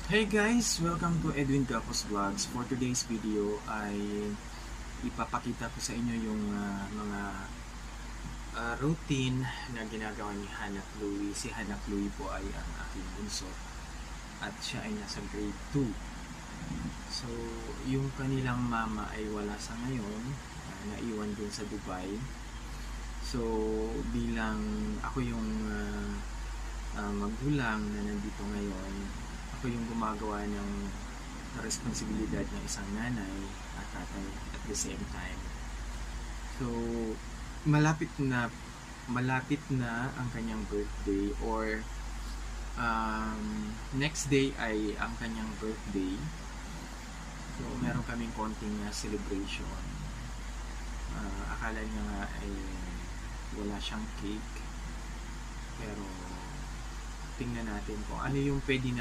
Hey guys! Welcome to Edwin Gapos Vlogs. For today's video ay ipapakita ko sa inyo yung mga routine na ginagawa ni Hannah Chloe. Si Hannah Chloe po ay ang aking bunso at siya ay nasa grade 2. So, yung kanilang mama ay wala sa ngayon, naiwan dun sa Dubai. So, bilang ako yung magulang na nandito ngayon, ako yung gumagawa ng responsibilidad ng isang nanay at tatay at the same time. So, malapit na ang kanyang birthday, or next day ay ang kanyang birthday. So, meron kaming konting celebration. Akala niya nga ay wala siyang cake, pero tingnan natin kung ano yung pwede